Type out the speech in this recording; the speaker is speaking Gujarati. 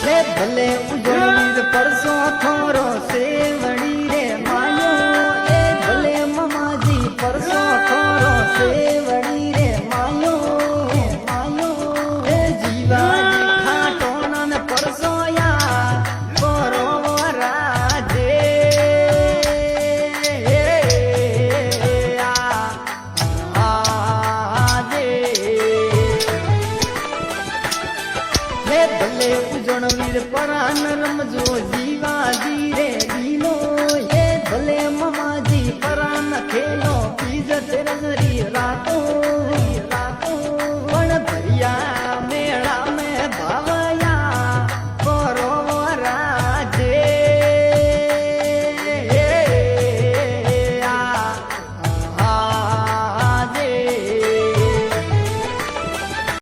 ભલે ઉજળવીર પરસો થોરો સેવડી રે માયો એ ભલે મમાજી પરસો થોરો સેવડી રે માયો માયો એ જીવાજી ખાટોણા ને પરસો યા પરો રાજે ભલે ઉજળવીર પરાન રમજો